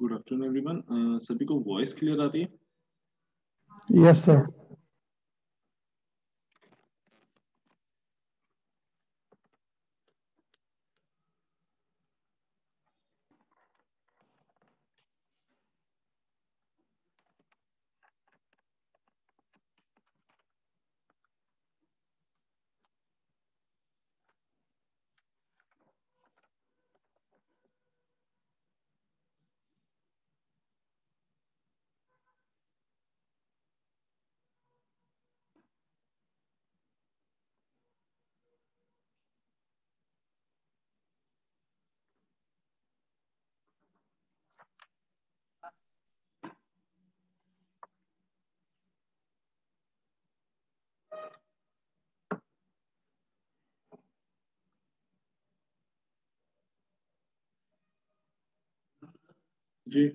Good afternoon everyone. सभी को voice clear आ रही है? Yes sir. जी।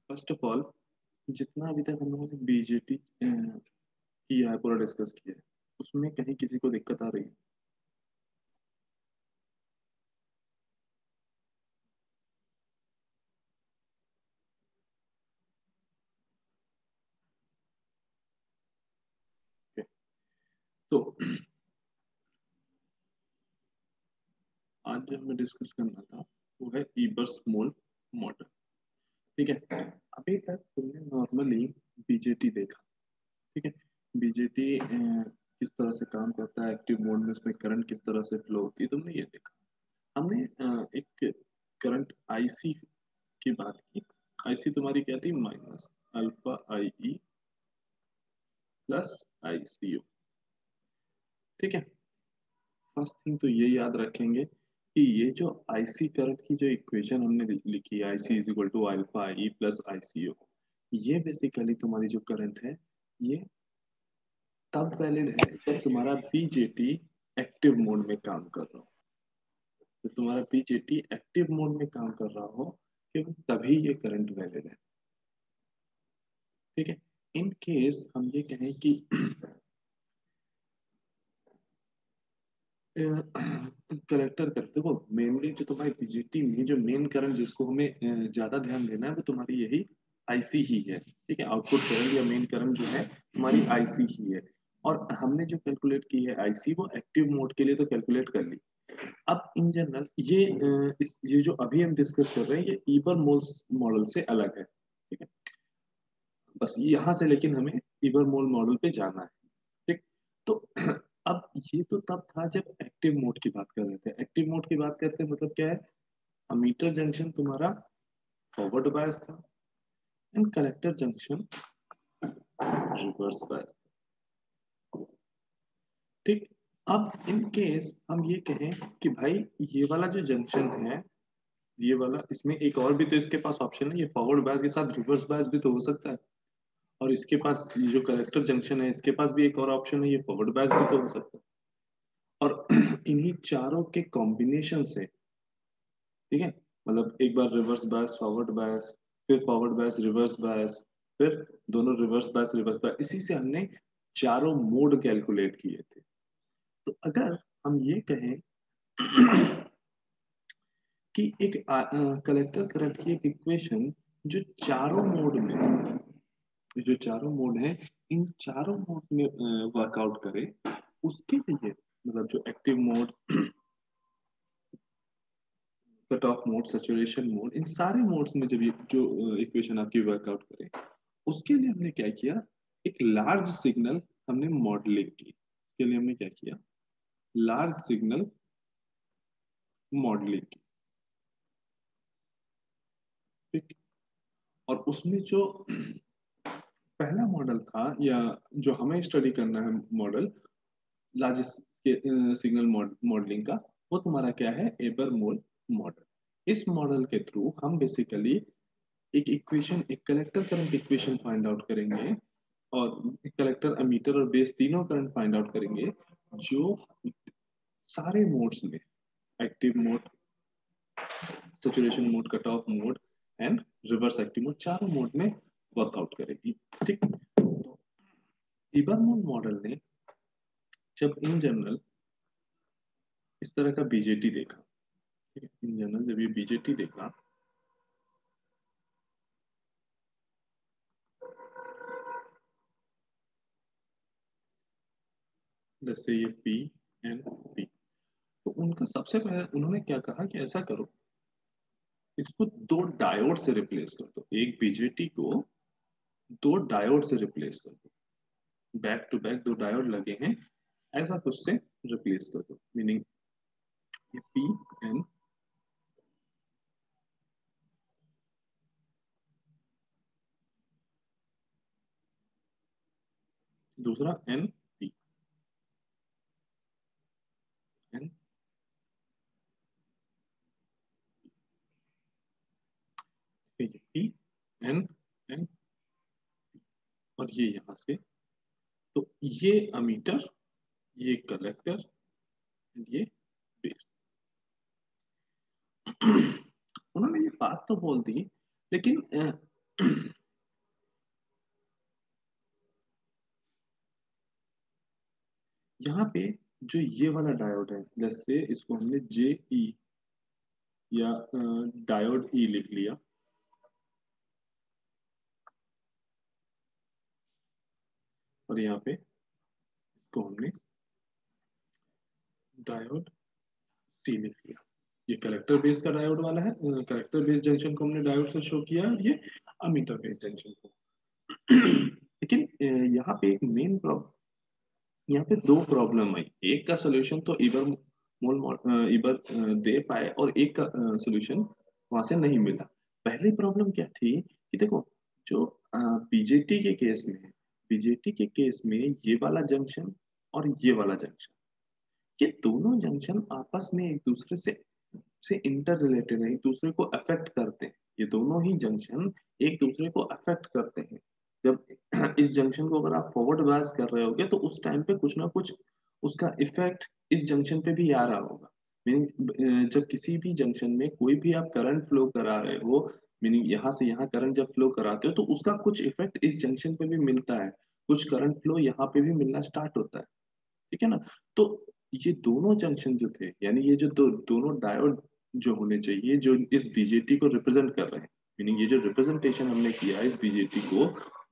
फर्स्ट ऑफ ऑल, जितना अभी तक हम लोगों ने बीजेटी किया है, पूरा डिस्कस किया है, उसमें कहीं किसी को दिक्कत आ रही है? Okay. तो आज जो हमें डिस्कस करना था वो है इबर्स मोल मॉडल। ठीक है, अभी तक तुमने नॉर्मली बीजेटी देखा। ठीक है, बीजेटी किस तरह से काम करता है, एक्टिव मोड में उसमें करंट किस तरह से फ्लो होती है, तुमने ये देखा। हमने एक करंट आईसी की बात की। आईसी तुम्हारी क्या थी? Minus alpha I E plus I C U. ठीक है, फर्स्ट थिंग तो ये याद रखेंगे कि ये जो आईसी करंट की जो इक्वेशन हमने लिखी है, IC is equal to alpha I E plus I C U, ये बेसिकली तुम्हारी जो करंट है, ये तब वैलिड है जब तुम्हारा बीजेटी एक्टिव मोड में काम कर रहा हो। तो तुम्हारा बीजेटी एक्टिव मोड में काम कर रहा हो, केवल तभी ये करंट वैलिड है। ठीक है, इन केस हम ये कहें कि कलेक्टर करते देखो, मेनली जो तुम्हारी बीजेटी में जो मेन करंट जिसको हमें ज्यादा ध्यान देना है, वो तुम्हारी यही आईसी ही है। ठीक है, आउटपुट करंट या मेन करंट जो है तुम्हारी आईसी ही है। और हमने जो कैलकुलेट की है आईसी, वो एक्टिव मोड के लिए तो कैलकुलेट कर ली। अब इन जनरल ये जो अभी हम डिस्कस कर रहे हैं, ये ईबर मोल मॉडल से अलग है। ठीक है, बस यहाँ से लेकिन हमें ईबर मोल मॉडल पे जाना है। ठीक, तो अब ये तो तब था जब एक्टिव मोड की बात कर रहे थे। एक्टिव मोड की बात करते हैं मतलब क्या है? अमीटर जंक्शन तुम्हारा फॉरवर्ड बायस था and collector junction reverse bias. ठीक, अब इन केस हम ये कहें कि भाई ये वाला जो जंक्शन है, ये वाला, इसमें एक और भी तो इसके पास ऑप्शन है, ये फॉरवर्ड बायस के साथ रिवर्स बायस भी तो हो सकता है। और इसके पास ये जो कलेक्टर जंक्शन है, इसके पास भी एक और ऑप्शन है, ये फॉरवर्ड बायस भी तो हो सकता है। और इन्हीं चारों के कॉम्बिनेशन से, ठीक है, मतलब एक बार रिवर्स बायस फॉरवर्ड बायस, फिर फॉरवर्ड बायस रिवर्स बायस, फिर दोनों रिवर्स बायस रिवर्स बायस, इसी से हमने चारों मोड कैलकुलेट किए थे। तो अगर हम ये कहें कि एक कलेक्टर करंट की एक इक्वेशन जो चारों मोड में, जो चारों मोड है, इन चारों मोड में वर्कआउट करे, उसके लिए मतलब जो active mode, cut off mode, saturation mode, इन सारे मोड्स में जब ये जो इक्वेशन आपकी वर्कआउट करे, उसके लिए हमने क्या किया, एक लार्ज सिग्नल हमने मॉडलिंग की, इसके लिए हमने क्या किया, लार्ज सिग्नल मॉडलिंग की, ठीक। और उसमें जो पहला मॉडल था या जो हमें स्टडी करना है मॉडल लार्ज सिग्नल मॉडलिंग का, वो तुम्हारा क्या है, एबरमोल मॉडल। इस मॉडल के थ्रू हम बेसिकली एक इक्वेशन, एक collector current equation find out करेंगे, और कलेक्टर, अमीटर और बेस तीनों करंट फाइंड आउट करेंगे, जो सारे मोड्स में, active mode, saturation mode, cut off mode and reverse active mode, चारों मोड में वर्कआउट करेगी, ठीक। तो इबरमोल मॉडल ने जब इन जनरल इस तरह का बीजेटी देखा, ठीक है, इन जनरल जब ये बीजेटी देखा, जैसे ये पी एंड पी, तो उनका सबसे पहले उन्होंने क्या कहा कि ऐसा करो, इसको दो डायोड से रिप्लेस कर दो, एक बीजेटी को दो डायोड से रिप्लेस कर दो, बैक टू बैक दो डायोड लगे हैं, ऐसा कुछ से रिप्लेस कर दो, मीनिंग ये पी एन, दूसरा एन पी, एन, ये पी एन एन, और ये यहां से, तो ये अमीटर, ये कलेक्टर, ये बेस। उन्होंने ये बात तो बोल दी, लेकिन यहाँ पे जो ये वाला डायोड है, जैसे इसको हमने जे ई या डायोड ई लिख लिया, और यहाँ पे इसको हमने डायोड सी लिख लिया। ये कलेक्टर बेस का डायोड वाला है, कलेक्टर बेस जंक्शन को हमने डायोड से शो किया, और ये अमीटर बेस जंक्शन को। लेकिन यहाँ पे एक मेन प्रॉब्लम, यहाँ पे दो प्रॉब्लम आई, एक का सोल्यूशन तो इबर दे पाए, और एक का सोल्यूशन वहां से नहीं मिला। पहली प्रॉब्लम क्या थी कि देखो, जो बीजेटी के केस में है, बीजेटी के केस में ये वाला जंक्शन और ये वाला जंक्शन, ये दोनों जंक्शन आपस में एक दूसरे से इंटर रिलेटेड है, एक दूसरे को अफेक्ट करते हैं। ये दोनों ही जंक्शन एक दूसरे को अफेक्ट करते हैं। जब इस जंक्शन को अगर आप फॉरवर्ड बायस कर रहे होगे, तो उस टाइम पे कुछ ना कुछ उसका इफेक्ट इस जंक्शन पे भी आ रहा होगा। मीनिंग जब किसी भी जंक्शन में कोई भी आप करंट फ्लो करा रहे हो, मीनिंग यहाँ से यहाँ करंट जब फ्लो कराते हो, तो उसका कुछ इफेक्ट इस जंक्शन पे भी मिलता है, कुछ करंट फ्लो यहाँ पे भी मिलना स्टार्ट होता है, ठीक है ना। तो ये दोनों जंक्शन जो थे, यानी ये जो दोनों डायोड जो होने चाहिए, जो इस बीजेटी को रिप्रेजेंट कर रहे हैं, मीनिंग ये जो रिप्रेजेंटेशन हमने किया इस बीजेटी को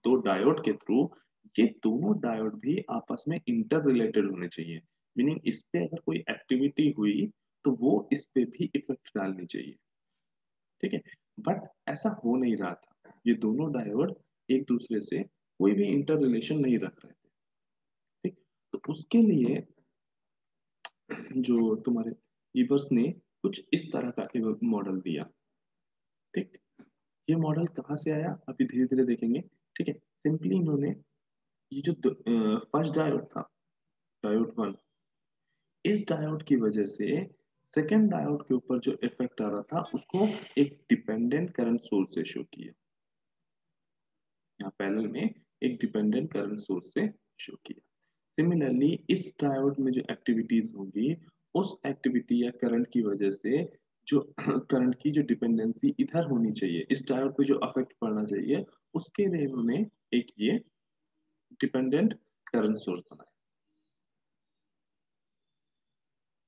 दो डायोड के थ्रू, ये दोनों डायोड भी आपस में इंटर रिलेटेड होने चाहिए। मीनिंग इस पे अगर कोई एक्टिविटी हुई, तो वो इस पे भी इफेक्ट डालनी चाहिए, ठीक है। बट ऐसा हो नहीं रहा था, ये दोनों डायोड एक दूसरे से कोई भी इंटर रिलेशन नहीं रख रहे थे, ठीक। तो उसके लिए जो तुम्हारे ईबर्स ने कुछ इस तरह का मॉडल दिया, ठीक। ये मॉडल कहाँ से आया, अभी धीरे धीरे देखेंगे, ठीक है। सिंपली इन्होंने ये जो फर्स्ट डायोड था, डायोड वन, इस डायोड की वजह से सेकेंड डायोड के ऊपर जो इफेक्ट आ रहा था, उसको एक डिपेंडेंट करंट सोर्स से शो किया, यहाँ पैनल में एक डिपेंडेंट करंट सोर्स से शो किया। सिमिलरली इस डायोड में जो एक्टिविटीज होंगी, उस एक्टिविटी या करंट की वजह से जो करंट की जो डिपेंडेंसी इधर होनी चाहिए, इस डायोड पे जो अफेक्ट पड़ना चाहिए, उसके लिए उन्होंने एक ये डिपेंडेंट करंट सोर्स बनाया,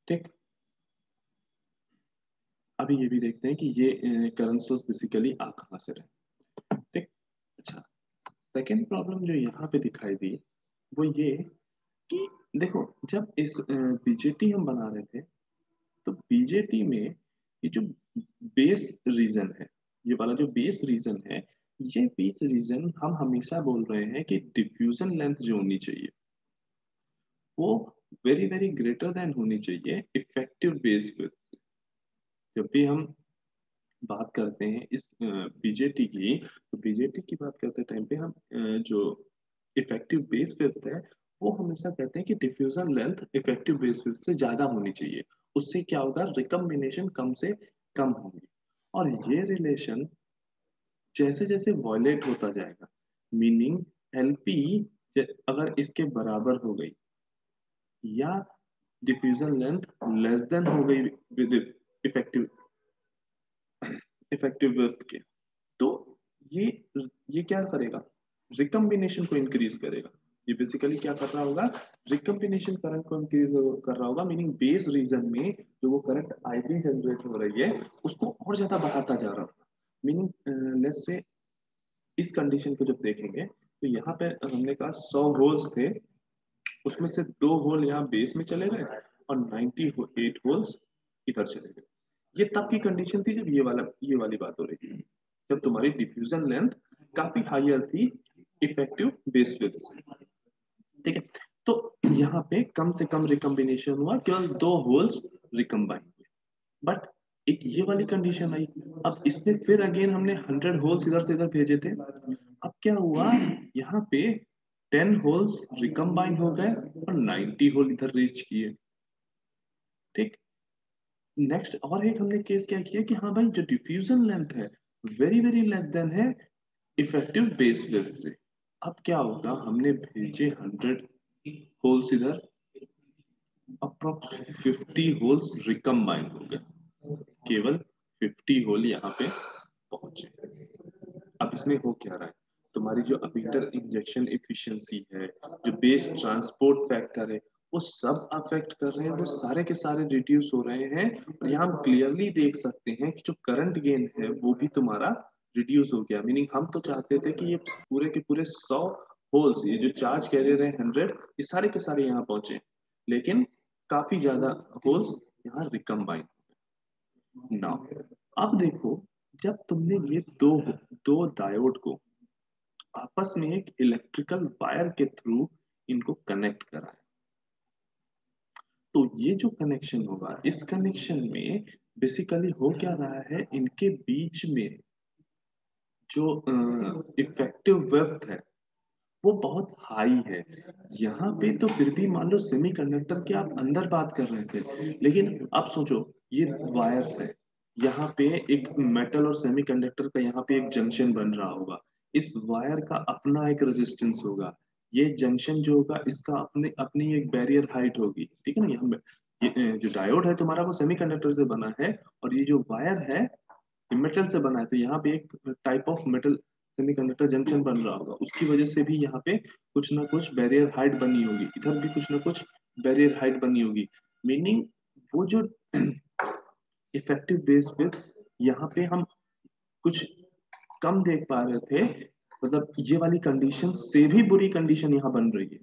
ठीक। अभी ये भी देखते हैं कि ये करंट सोर्स बेसिकली आ कहाँ से रहे, ठीक। अच्छा, सेकेंड प्रॉब्लम जो यहाँ पे दिखाई दी, वो ये कि देखो, जब इस बीजेटी हम बना रहे थे, तो बीजेटी में ये जो बेस रीजन है, ये वाला जो बेस रीजन है, ये बीच रीजन हम हमेशा बोल रहे हैं कि डिफ्यूजन लेंथ जो होनी चाहिए वो वेरी वेरी ग्रेटर देन होनी चाहिए इफेक्टिव बेस विड्थ। जब भी हम बात करते हैं इस बीजेटी की, तो बीजेटी की बात करते टाइम पे हम जो इफेक्टिव बेस विड्थ है वो हमेशा कहते हैं कि diffusion length effective base width से ज्यादा होनी चाहिए। उससे क्या होगा, रिकम्बिनेशन कम से कम होगी। और ये रिलेशन जैसे जैसे वॉयलेट होता जाएगा, मीनिंग एलपी अगर इसके बराबर हो गई या डिफ्यूजन लेंथ लेस देन हो गई विद इफेक्टिव इफेक्टिव विड्थ के, तो ये ये क्या करेगा, रिकम्बिनेशन को इंक्रीज करेगा। ये बेसिकली क्या कर रहा होगा, रिकम्बिनेशन करंट को इंक्रीज कर रहा होगा, मीनिंग बेस रीजन में जो वो करंट आईबी जनरेट हो रही है उसको और ज्यादा बढ़ाता जा रहा होगा। मीनिंग लेट्स से इस कंडीशन को जब देखेंगे तो यहाँ पे हमने कहा 100 होल्स थे, उसमें से 2 होल यहाँ बेस में चले गए और 98 होल्स इधर चले गए। ये तब की कंडीशन थी जब ये वाली बात हो रही थी, जब तुम्हारी डिफ्यूजन लेंथ काफी हायर थी इफेक्टिव बेस विड्थ से। ठीक है, तो यहाँ पे कम से कम रिकम्बिनेशन हुआ, केवल 2 होल्स रिकम्बाइन हुए। बट एक ये वाली कंडीशन आई, अब इसमें फिर अगेन हमने 100 होल्स इधर से इधर भेजे थे। अब क्या हुआ, यहाँ पे 10 होल्स रिकम्बाइन हो गए और 90 होल इधर रीच किए। ठीक, नेक्स्ट और एक हमने केस क्या किया कि हाँ भाई जो डिफ्यूजन लेंथ है वेरी वेरी लेस देन है इफेक्टिव बेस विड्थ से। अब क्या होगा, हमने भेजे 100 होल्स इधर, अप्रोक्स 50 होल्स रिकम्बाइन हो गए, केवल 50 होल यहाँ पे पहुंचे। अब इसमें हो क्या रहा है, तुम्हारी जो अबीटर इंजेक्शन एफिशिएंसी है, जो बेस ट्रांसपोर्ट फैक्टर है, वो सब अफेक्ट कर रहे हैं, वो सारे के सारे रिड्यूस हो रहे हैं। और यहाँ हम क्लियरली देख सकते हैं कि जो करंट गेन है वो भी तुम्हारा रिड्यूस हो गया। मीनिंग हम तो चाहते थे कि ये पूरे के पूरे 100 होल्स, ये जो चार्ज कैरियर है 100, ये सारे के सारे यहाँ पहुंचे, लेकिन काफी ज्यादा होल्स यहाँ रिकम्बाइन। नाउ अब देखो, जब तुमने ये दो दो डायोड को आपस में एक इलेक्ट्रिकल वायर के थ्रू इनको कनेक्ट करा है, तो ये जो कनेक्शन होगा, इस कनेक्शन में बेसिकली हो क्या रहा है, इनके बीच में जो इफेक्टिव वेव्थ है वो बहुत हाई है। यहाँ पे तो फिर भी मान लो सेमीकंडक्टर के आप अंदर बात कर रहे थे, लेकिन आप सोचो ये वायर्स है, यहाँ पे एक मेटल और सेमीकंडक्टर का यहाँ पे एक जंक्शन बन रहा होगा, इस वायर का अपना एक रेजिस्टेंस होगा, ये जंक्शन जो होगा इसका अपने अपनी एक बैरियर हाइट होगी। ठीक है ना, ये जो डायोड है तुम्हारा वो सेमीकंडक्टर से बना है, और ये जो वायर है ये मेटल से बना है, तो यहाँ पे एक type of metal semiconductor junction बन रहा होगा, उसकी वजह से भी यहाँ पे कुछ ना कुछ बैरियर हाइट बनी होगी, इधर भी कुछ ना कुछ बैरियर हाइट बनी होगी। मीनिंग वो जो इफेक्टिव बेस विड्थ यहाँ पे हम कुछ कम देख पा रहे थे, मतलब ये वाली कंडीशन से भी बुरी कंडीशन यहाँ बन रही है।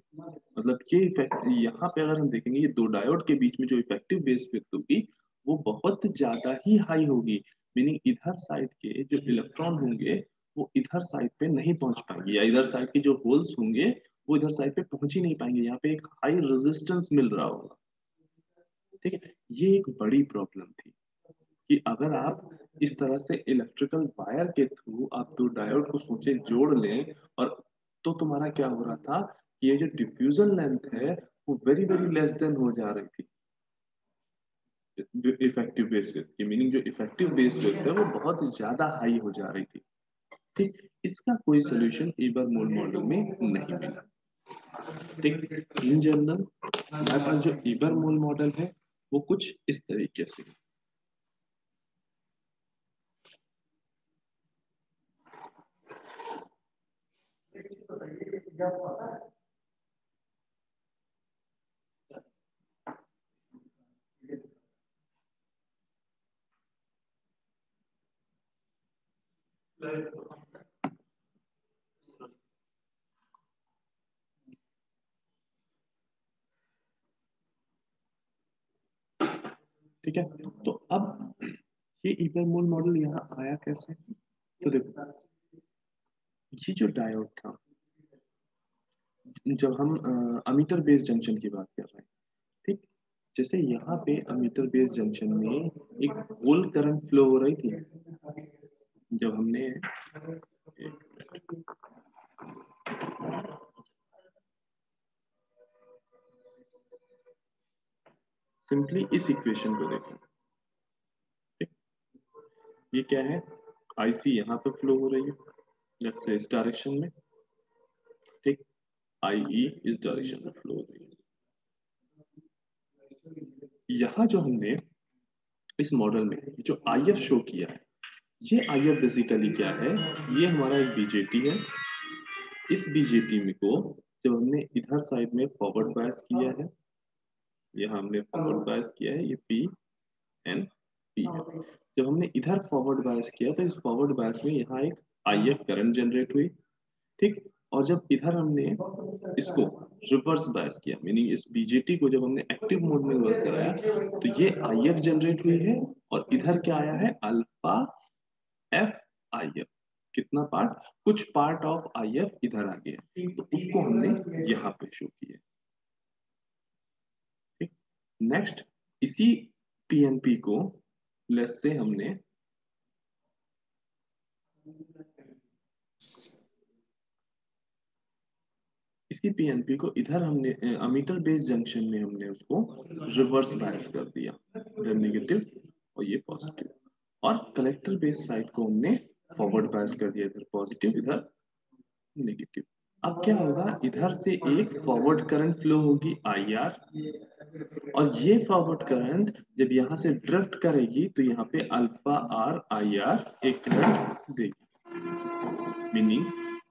मतलब ये इफेक्ट यहाँ पे अगर हम देखेंगे, ये दो डायोड के बीच में जो इफेक्टिव बेस विड्थ होगी वो बहुत ज्यादा ही हाई होगी। मीनिंग इधर साइड के जो इलेक्ट्रॉन होंगे वो इधर साइड पे नहीं पहुंच पाएंगे, या इधर साइड के जो होल्स होंगे वो इधर साइड पे पहुंच ही नहीं पाएंगे, यहाँ पे एक हाई रेजिस्टेंस मिल रहा होगा। ठीक है, ये एक बड़ी प्रॉब्लम थी कि अगर आप इस तरह से इलेक्ट्रिकल वायर के थ्रू आप दो डायोड को सोचे जोड़ लें, और तो तुम्हारा क्या हो रहा था कि ये जो डिफ्यूजन लेंथ है वो वेरी वेरी लेस देन हो जा रही थी इफेक्टिव बेस विड्थ की। मीनिंग जो इफेक्टिव बेस विड्थ है वो बहुत ज्यादा हाई हो जा रही थी। ठीक, इसका कोई सोल्यूशन इबर मोल मॉडल में नहीं मिला। ठीक, इन जनरल हमारे पास जो इबर मोल मॉडल है वो कुछ इस तरीके से। ठीक है, तो अब ये इबर मोल मॉडल यहाँ आया कैसे, तो देखो ये जो डायोड था, जब हम अमीटर बेस जंक्शन की बात कर रहे हैं, ठीक, जैसे यहाँ पे अमीटर बेस जंक्शन में एक होल करंट फ्लो हो रही थी, जब हमने सिंपली इस इक्वेशन को देखो, ठीक, ये क्या है, आईसी यहाँ पे फ्लो हो रही है, लेट्स से इस डायरेक्शन में, ठीक, आईई इस डायरेक्शन में फ्लो हो रही है। यहाँ जो हमने इस मॉडल में जो आईएफ शो किया है, ये आईएफ बेसिकली क्या है, ये हमारा एक बीजेटी है। इस बीजेटी में को जब हमने इधर साइड में फॉरवर्ड बायस किया है, यहाँ हमने फॉरवर्ड बायस किया है, ये पी एन पी है। जब हमने इधर फॉरवर्ड बायस किया तो इस फॉरवर्ड बायस में यहाँ एक आईएफ करंट जनरेट हुई, ठीक, और जब इधर हमने इसको रिवर्स बायस किया, मीनिंग इस बीजेटी को जब हमने एक्टिव मोड में वर्क कराया, तो ये आईएफ जनरेट हुई है, और इधर क्या आया है, अल्फा एफ आईएफ। कितना पार्ट, कुछ पार्ट ऑफ आईएफ इधर आ गया, तो उसको हमने यहाँ पे शो किया, ठीक। नेक्स्ट, इसी पीएनपी को लेस से हमने इसकी पीएनपी को इधर हमने अमीटर बेस जंक्शन में हमने उसको रिवर्स बायस कर दिया, इधर नेगेटिव और ये पॉजिटिव, और कलेक्टर बेस साइड को हमने फॉरवर्ड बायस कर दिया, इधर पॉजिटिव इधर नेगेटिव। अब क्या होगा, इधर से एक फॉरवर्ड करंट फ्लो होगी आई आर, और ये फॉरवर्ड करंट जब यहाँ से ड्रिफ्ट करेगी तो यहाँ पे अल्फा आर आई आर एक करंट देगी। मीनिंग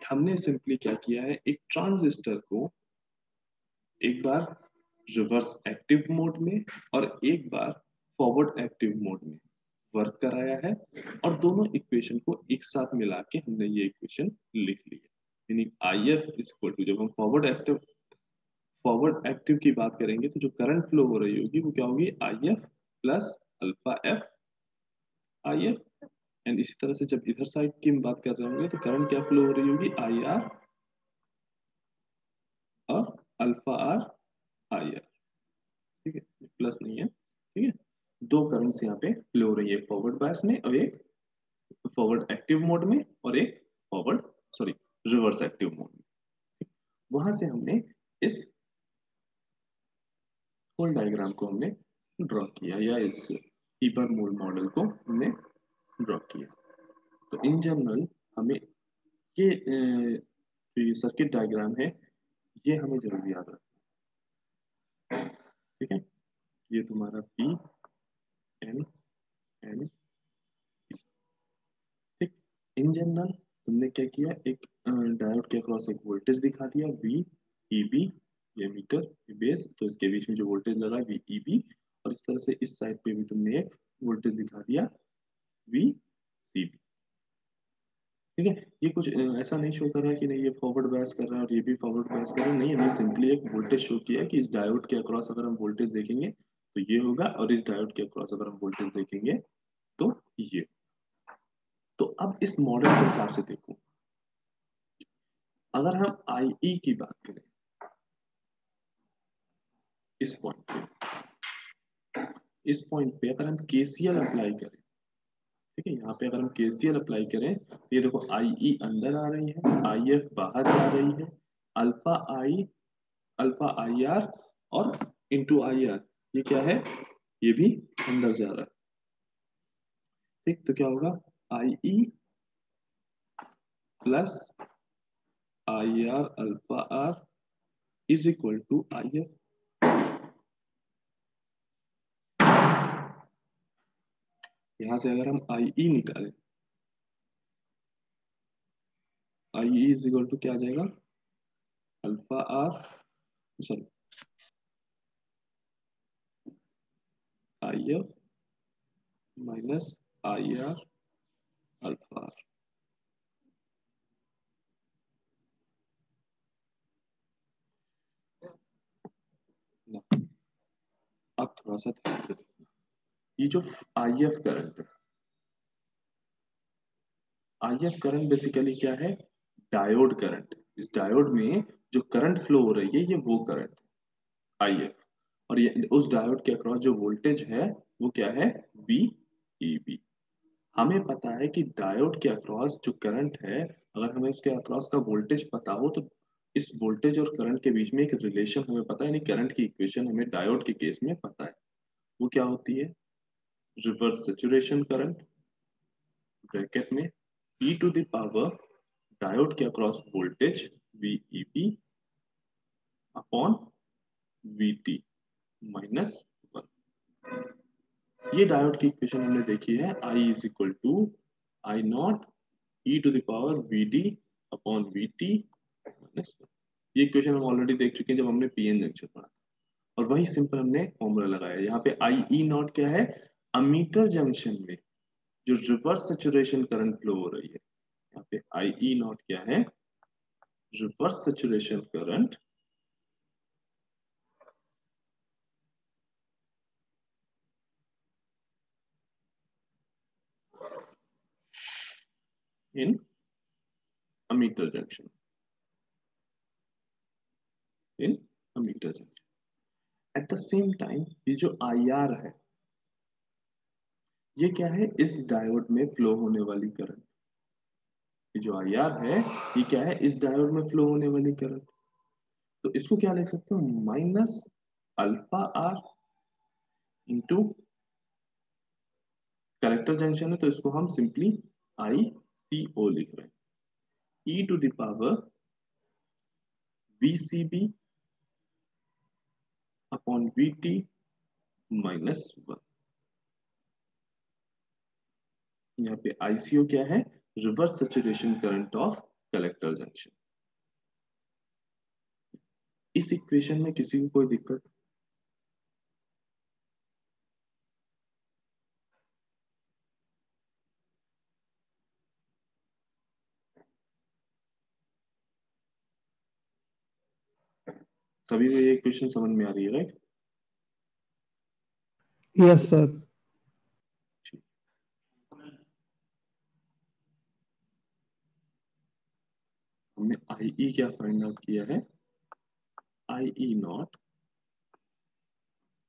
हमने सिंपली क्या किया है, एक ट्रांजिस्टर को एक बार रिवर्स एक्टिव मोड में और एक बार फॉरवर्ड एक्टिव मोड में वर्क कराया है, और दोनों इक्वेशन को एक साथ मिला के हमने ये इक्वेशन लिख ली है। Meaning I F is equal to, जब हम फॉरवर्ड एक्टिव की बात करेंगे तो जो करंट फ्लो हो रही होगी वो क्या होगी, I F plus alpha F I F. And इसी तरह से जब इधर साइड की हम बात कर रहे होंगे तो करंट क्या फ्लो हो रही होगी, आई आर और अल्फा आर आई आर, ठीक है, प्लस नहीं है, ठीक है। दो करंट्स यहाँ पे फ्लो हो रही है, फॉरवर्ड बायस में और एक फॉरवर्ड एक्टिव मोड में, और एक forward sorry reverse active mode में। वहां से हमने इस होल डायग्राम को हमने ड्रॉ किया, या इस हीबर मोल मॉडल को हमने ड्रॉ किया। तो इन जनरल हमें ये जो ये सर्किट डायग्राम है, ये हमें जरूर याद रखना है, ठीक है। ये तुम्हारा पी एन एन, ठीक। इन जनरल तुमने क्या किया, एक डायोड के अक्रॉस एक वोल्टेज दिखा दिया वी ई बी, ये मीटर ये बेस, तो इसके बीच में जो वोल्टेज लगा वी ई बी, और इस तरह से इस साइड पे भी तुमने एक वोल्टेज दिखा दिया वी सी बी, ठीक है। ये कुछ ऐसा नहीं शो कर रहा है कि नहीं ये फॉरवर्ड बायस कर रहा है और ये भी फॉरवर्ड बायस कर रहा है, नहीं, हमने सिंपली एक वोल्टेज शो किया है कि इस डायोड के अक्रॉस अगर हम वोल्टेज देखेंगे तो ये होगा, और इस डायोड के अक्रॉस अगर हम वोल्टेज देखेंगे तो ये। तो अब इस मॉडल के हिसाब से देखो, अगर हम आई की बात करें इस पॉइंट पे, इस पॉइंट पे अगर हम केसीएल अप्लाई करें, ठीक है, यहाँ पे अगर हम केसीएल अप्लाई करें तो ये देखो आई अंदर आ रही है, आई एफ बाहर जा रही है, अल्फा आई आर और इंटू आई आर, ये क्या है, ये भी अंदर जा रहा है, ठीक। तो क्या होगा, I E plus I R alpha R is equal to I F. यहां से अगर हम आई ई निकालें, I E is equal to क्या आ जाएगा, alpha R sorry I F minus I R alpha R. अब थोड़ा सा ध्यान से देखना, ये जो आई एफ करंट है, आई एफ करंट बेसिकली क्या है, डायोड करंट, इस डायोड में जो करंट फ्लो हो रही है ये वो करंट आई एफ, और ये उस डायोड के अक्रॉस जो वोल्टेज है वो क्या है, वी ई बी। हमें पता है कि डायोड के अक्रॉस जो करंट है, अगर हमें उसके अक्रॉस का वोल्टेज पता हो तो इस वोल्टेज और करंट के बीच में एक रिलेशन हमें पता है, यानी करंट की इक्वेशन हमें डायोड के केस में पता है। वो क्या होती है, रिवर्स सैचुरेशन करंट ब्रैकेट में e to the power diode के across voltage VEB upon VT minus 1। ये डायोड की इक्वेशन हमने देखी है, I is equal to I naught e to the power VD upon VT minus 1। ये equation हम already देख चुके हैं जब हमने पीएन जंक्शन पढ़ा, और वही सिंपल हमने फॉर्मूला लगाया। यहाँ पे आई ई नॉट क्या है, अमीटर जंक्शन में जो रिवर्स सैचुरेशन करंट फ्लो हो रही है, यहाँ पे आई ई नॉट क्या है, reverse saturation current in ammeter junction, in ammeter junction. At the same time ये जो आई आर है ये क्या है, इस डायोड में फ्लो होने वाली करंट, ये जो आई आर है ये क्या है, इस डायोड में फ्लो होने वाली करंट। तो इसको क्या लिख सकते हो, minus alpha R into, collector junction है तो इसको हम सिंपली आई सी ओ लिख रहे हैं, E to the power VCB upon VT minus 1। यहाँ पे ICO क्या है, reverse saturation current of collector junction. इस इक्वेशन में किसी को कोई दिक्कत, सभी को ये इक्वेशन समझ में आ रही है, राइट? Yes, sir. हमने IE क्या फाइंड आउट किया है, IE naught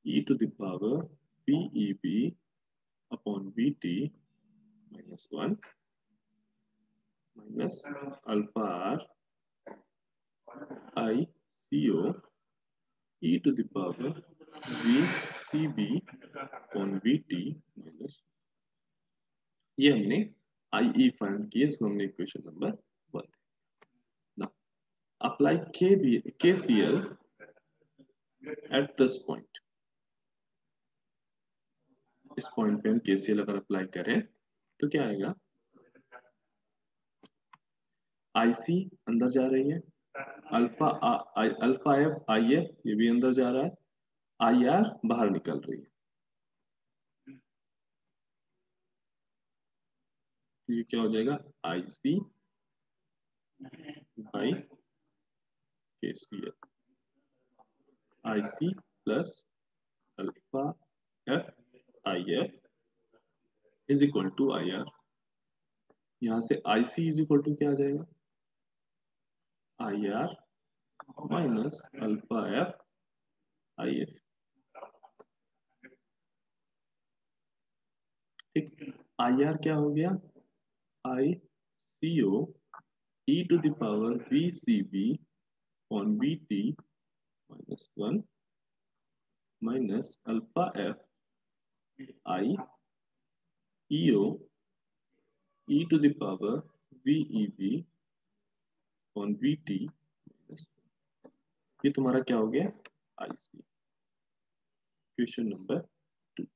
e to the power VEB upon VT minus 1 minus alpha R ICO e to the power VCB upon VT minus, ये हमने IE फाइंड किया, इसको हमने equation number 1। Now apply KCL at this point. इस point पे हम KCL अगर apply करें तो क्या आएगा, IC अंदर जा रही है, अल्फा एफ आई एफ ये भी अंदर जा रहा है, IR बाहर निकल रही है। तो ये क्या हो जाएगा, IC by KCL, IC plus alpha F I F is equal to IR। यहाँ से IC इज इक्वल टू क्या आ जाएगा, IR minus alpha F I F. ठीक, IR क्या हो गया, ICO e to the power VCB on VT minus 1 minus alpha F IEO e to the power VEB on VT minus, ये तुम्हारा क्या हो गया, IC। Question number 2।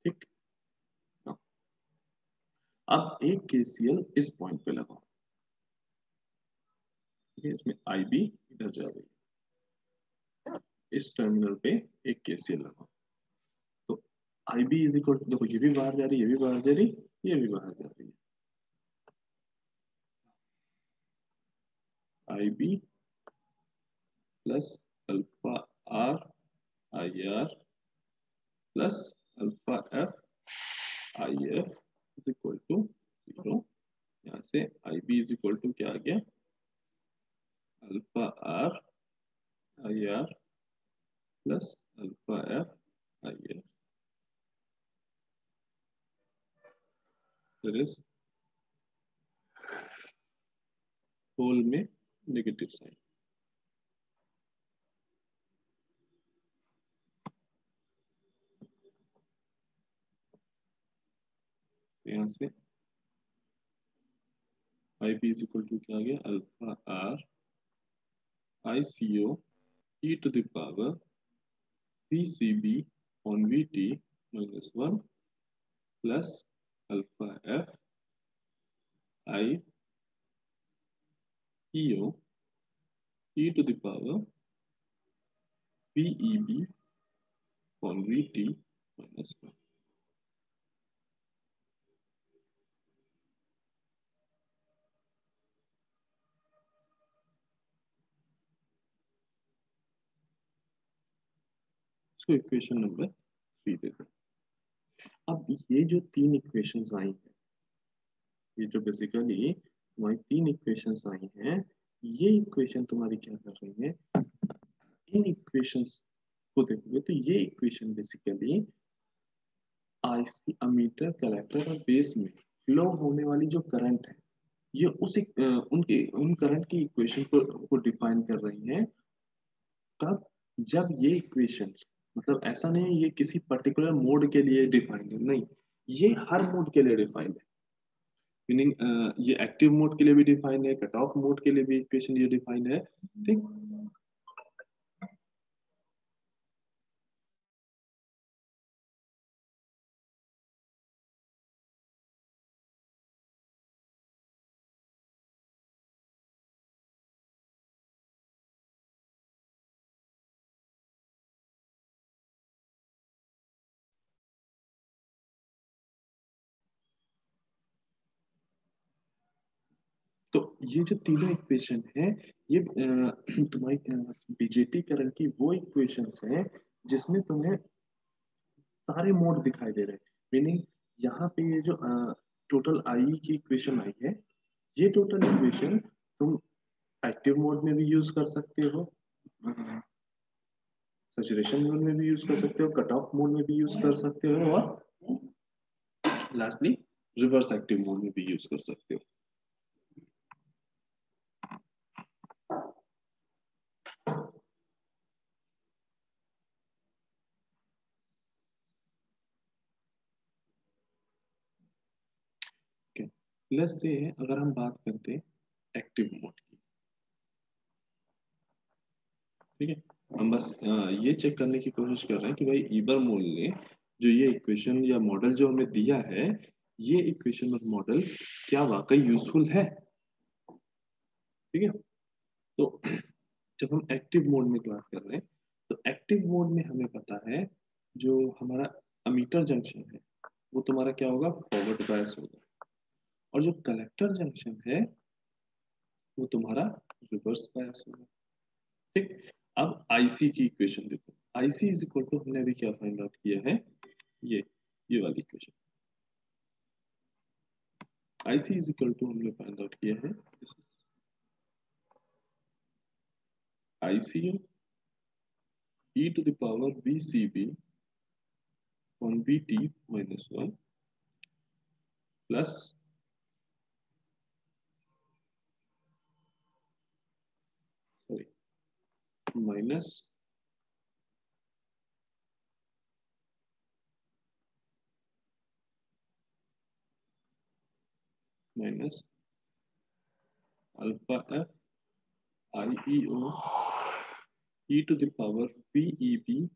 ठीक, अब एक KCL इस पॉइंट पे लगाओ, ठीक है, इसमें IB इधर जा रही है, इस टर्मिनल पे एक KCL लगाओ। तो IB इज इक्वल टू, देखो ये भी बाहर जा रही है, ये भी बाहर जा रही है, ये भी बाहर जा रही है, IB plus alpha R IR plus alpha F I F is equal to 0, यहाँ से I B is equal to क्या आ गया, alpha R I R plus alpha F I F, there is whole में नेगेटिव साइन। यहाँ से I B is equal to क्या आ गया, alpha R I C O e to the power VCB on VT minus 1 plus alpha F I EO e to the power VEB on VT minus 1. इसको equation number 3 देते हैं। अब ये जो तीन इक्वेशंस आई हैं, ये जो बेसिकली तुम्हारी तीन इक्वेशंस आई हैं, ये इक्वेशन तुम्हारी क्या कर रही है, इन इक्वेशंस को देखोगे तो ये equation basically IC ammeter collector और बेस में फ्लो होने वाली जो करंट है, ये उन करंट की इक्वेशन को डिफाइन कर रही है। कब, जब ये इक्वेशन, मतलब ऐसा नहीं है ये किसी पर्टिकुलर मोड के लिए डिफाइंड है, नहीं, ये हर मोड के लिए डिफाइंड है। मीनिंग ये एक्टिव मोड के लिए भी डिफाइंड है, कट ऑफ मोड के लिए भी इक्वेशन ये डिफाइंड है, ठीक। तो ये जो तीनों इक्वेशन है, ये तुम्हारी बीजेटी करंट की वो इक्वेशंस हैं जिसमें तुम्हें सारे मोड दिखाई दे रहे हैं। मीनिंग यहाँ पे ये जो टोटल आई की इक्वेशन आई है, ये टोटल इक्वेशन तुम एक्टिव मोड में भी यूज कर सकते हो, सैचुरेशन मोड में भी यूज कर सकते हो, कट ऑफ मोड में भी यूज कर सकते हो, और लास्टली रिवर्स एक्टिव मोड में भी यूज कर सकते हो। लेट्स से अगर हम बात करते हैं एक्टिव मोड की, ठीक है, हम बस ये चेक करने की कोशिश कर रहे हैं कि भाई इबरमोल ने जो ये इक्वेशन या मॉडल जो हमें दिया है, ये इक्वेशन और मॉडल क्या वाकई यूजफुल है, ठीक है। तो जब हम एक्टिव मोड में बात कर रहे हैं, तो एक्टिव मोड में हमें पता है जो हमारा अमीटर जंक्शन है वो तुम्हारा क्या होगा, फॉरवर्ड बायस होगा, और जो कलेक्टर जंक्शन है वो तुम्हारा रिवर्स बायस होगा, ठीक। अब आईसी की इक्वेशन देखो, आईसी इज इक्वल टू हमने अभी क्या फाइंड आउट किया है, ये वाली equation, IC is equal to हमने फाइंड आउट किया है ICU e to the power VCB on VT minus 1 plus minus alpha F IEO e to the power VEB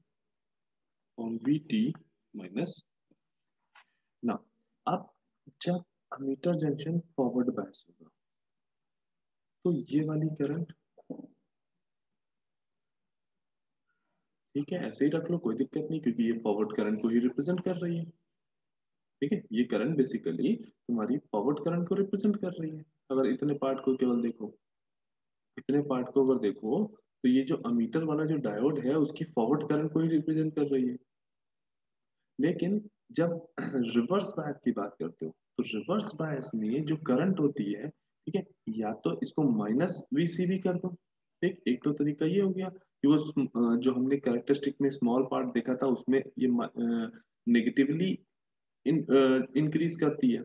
on VT minus। ना, अब जब अमीटर जंक्शन फॉरवर्ड बायस होगा तो ये वाली करंट, ठीक है, ऐसे ही रख लो, कोई दिक्कत नहीं, क्योंकि ये फॉरवर्ड करंट को ही रिप्रेजेंट कर रही है, ठीक है। ये करंट बेसिकली तुम्हारी फॉरवर्ड करंट को रिप्रेजेंट कर रही है। अगर इतने पार्ट को केवल देखो, इतने पार्ट को अगर देखो, तो ये जो अमीटर वाला जो डायोड है उसकी फॉरवर्ड करंट को ही रिप्रेजेंट कर रही है। लेकिन जब रिवर्स बायस की बात करते हो तो रिवर्स बायस में जो करंट होती है, ठीक है, या तो इसको माइनस वीसी भी कर दो। ठीक, एक तो तरीका ये हो गया कि वो जो हमने कैरेक्टरिस्टिक में स्मॉल पार्ट देखा था उसमें ये नेगेटिवली इंक्रीज करती है,